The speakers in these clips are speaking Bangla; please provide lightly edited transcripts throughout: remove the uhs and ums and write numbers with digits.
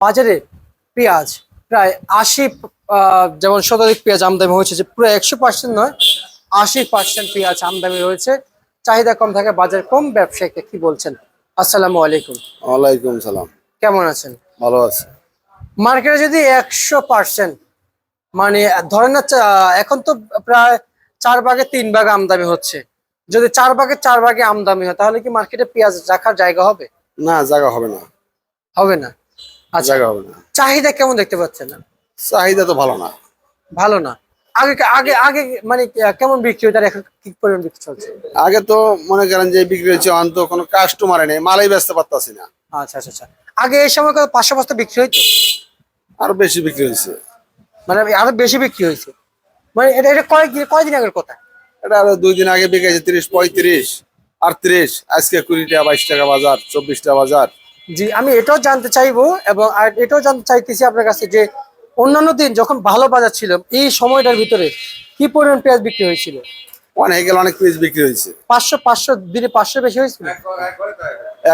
বাজারে পেঁয়াজ প্রায় ৮০ যেমন শতাধিক পেঁয়াজ আমদানি হয়েছে, যে পুরো ১০০% নয়, ৮০% পেঁয়াজ আমদানি রয়েছে। চাহিদা কম থাকে, বাজার কম, ব্যবসায়ীকে কি বলছেন? আসসালামু আলাইকুম। ওয়ালাইকুম সালাম। কেমন আছেন? ভালো আছে। মার্কেটে যদি ১০০% মানে ধরেন না, এখন তো প্রায় ৪ ভাগে ৩ ভাগ আমদানি হচ্ছে। যদি ৪ ভাগে ৪ ভাগে আমদানি হয়, তাহলে কি মার্কেটে পেঁয়াজ রাখার জায়গা হবে? না, জায়গা হবে না। হবে না। আচ্ছা, জায়গা হবে না। চাহিদা কেমন দেখতে পাচ্ছেন? না, চাহিদা তো ভালো না। ভালো না। আগে আগে আগে মানে কেমন বিক্রি হতো, আর এখন কি পরিমাণ বিক্রি চলছে? আগে তো মনে করেন যে বিক্রি হচ্ছে, অন্ত কোনো কাস্টমার নেই, মালাই বেচতে পারতাছি না। আচ্ছা আচ্ছা আচ্ছা। আগে এই সময় ৫০০ বস্তা বিক্রি হইতো, আরো বেশি বিক্রি হয়েছে। মানে আরো বেশি বিক্রি হয়েছে। মানে এটা এটা কয়দিন আগের কথা? এটা আরো 2 দিন আগে বিকেছে 30, 35, 38। আজকে 20 টাকা, 22 টাকা বাজার, 24 টাকা বাজার। জি, আমি এটাও জানতে চাইবো, এবং আর এটাও জানতে চাইতেছি আপনার কাছে যে অন্যান্য দিন যখন ভালো বাজার ছিল, এই সময়টার ভিতরে কি পরিমাণ পেঁয়াজ বিক্রি হয়েছিল? অনেক গেলে অনেক পিস বিক্রি হয়েছে। ৫০০ দিনে ৫০০ বেশি হয়েছিল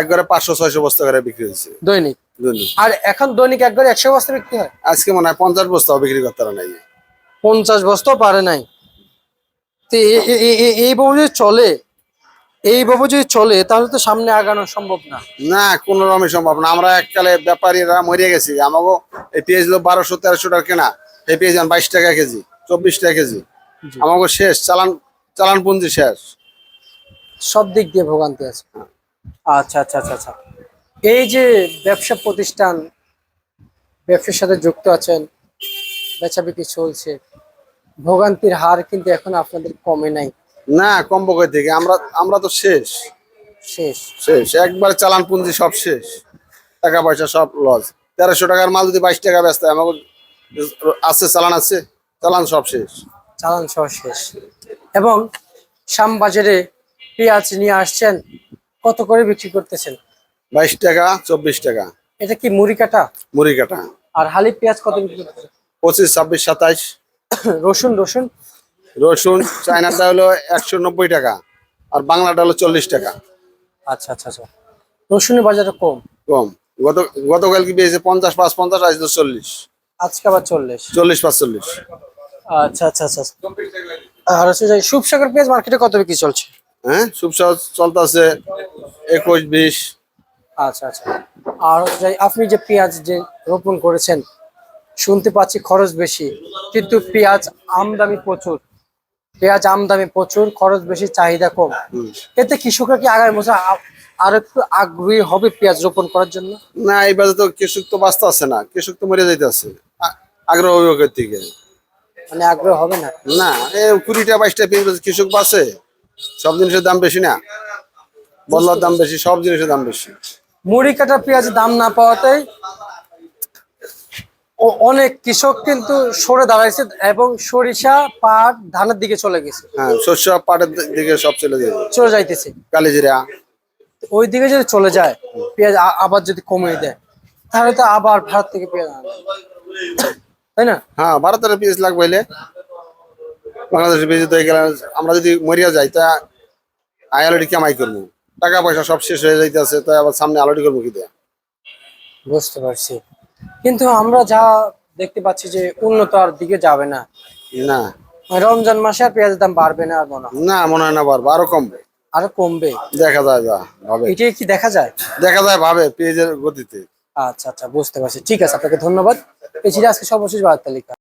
একবারে 500-600 বস্তা করে বিক্রি হয়েছে দৈনিক। দৈনিক। আর এখন দৈনিক একবারে ১০০ বস্তা বিক্রি হয়। আজকে মনে হয় 50 বস্তাও বিক্রি করতে পারে নাই। ৫০ বস্তাও পারে নাই। তো এইভাবে যদি চলে, তাহলে তো সামনে আগানো সম্ভব না। না, কোন রকমই সম্ভব না। আমরা এককালে ব্যাপারীরা মরিয়ে গেছি। আমাকে এই পেঁয়াজ 1200-1300 টাকা কেনা, এই পেঁয়াজ 22 টাকা কেজি, 24 টাকা কেজি। আমাকে শেষ, চালান পুঞ্জি শেষ। সব দিক দিয়ে ভোগান্তি আছে। আচ্ছা আচ্ছা আচ্ছা আচ্ছা। এই যে ব্যবসা প্রতিষ্ঠান, ব্যবসার সাথে যুক্ত আছেন, বেচা বিক্রি চলছে, ভোগান্তির হার কিন্তু এখন আপনাদের কমে নাই। না, কমবো কই থেকে? আমরা তো শেষ শেষ। শেষ একবার চালান পুঞ্জি সব শেষ। টাকা পয়সা সব লস। 1300 টাকার মাল যদি 22 টাকা বেচতে হয়, আমাকে আছে চালান, আছে চালান সব শেষ। চালান সহ শেষ। এবং শ্যামবাজারে পেঁয়াজ নিয়ে আসছেন, কত করে বিক্রি করতেছেন? 22 টাকা, 24 টাকা। এটা কি মুড়ি কাটা? মুড়ি কাটা। আর হালি পেঁয়াজ কত বিক্রি করতেছেন? 25, 26, 27। রসুন রসুন রসুন চায়নাটা হলো 190 টাকা, আর বাংলাটা হলো 40 টাকা। আচ্ছা আচ্ছা আচ্ছা। রসুনের বাজারটা কম। কম। গতকাল কি পেয়েছে 50, 55, আজ তো 40। আজকে আবার 40। 40, 45। আচ্ছা আচ্ছা আচ্ছা। আর হচ্ছে যে শুভসাগর পেঁয়াজ মার্কেটে কত বিক্রি চলছে? হ্যাঁ, সুবসা চলতেছে 21, 20। আচ্ছা আচ্ছা। আর হচ্ছে যে আপনি যে পেঁয়াজ যে রোপণ করেছেন, শুনতে পাচ্ছি খরচ বেশি, কিন্তু পেঁয়াজ আমদানি প্রচুর, খরচ বেশি, চাহিদা কম। এতে কৃষকরা কি আগামী বছর আর একটু আগ্রহী হবে পেঁয়াজ রোপণ করার জন্য? না, এই বাজে তো কৃষক তো বাঁচতে আছে না, কৃষক তো মরে যাইতে আছে। আগ্রহ অভিযোগের থেকে মানে আগ্রহ হবে না। না, এই 20 টাকা 22 টাকা পেঁয়াজ কৃষক বাঁচে। সব জিনিসের দাম বেশি না, বল্লার দাম বেশি, সব জিনিসের দাম বেশি। মুড়ি কাটা পেঁয়াজের দাম না পাওয়াতেই অনেক কৃষক কিন্তু সরে দাঁড়াইছে, এবং সরিষা, পাট, ধানের দিকে চলে গেছে, হ্যাঁ, শস্য পাটের দিকে সব চলে যাবে। চলে যাইতেছে। কালিজিরা। ওই দিকে যদি চলে যায়, পেঁয়াজ আবার যদি কমিয়ে দেয়, তাহলে তো আবার ভারত থেকে পেঁয়াজ আনবে, তাই না? হ্যাঁ, ভারতের পেঁয়াজ লাগবে হইলে বাংলাদেশের পেঁয়াজ তো গেলে আমরা যদি মরিয়া যাই, তা আলরেডি কামাই করবো। টাকা পয়সা সব শেষ হয়ে যাইতেছে, তাই আবার সামনে আলরেডি করবো কি দেয়া। বুঝতে পারছি, কিন্তু আমরা যা দেখতে পাচ্ছি যে উন্নত আর দিকে যাবে না। না রমজান মাসে আর পেঁয়াজের দাম বাড়বে না আর মনে হয়। না, মনে হয় না পারবো, আরো কমবে। আরো কমবে দেখা যায়, যা ভাবে এটাই কি দেখা যায়? দেখা যায় ভাবে পেঁয়াজের গতিতে। আচ্ছা আচ্ছা, বুঝতে পারছি। ঠিক আছে, আপনাকে ধন্যবাদ। এই ছিল আজকে সর্বশেষ বার্তা তালিকা।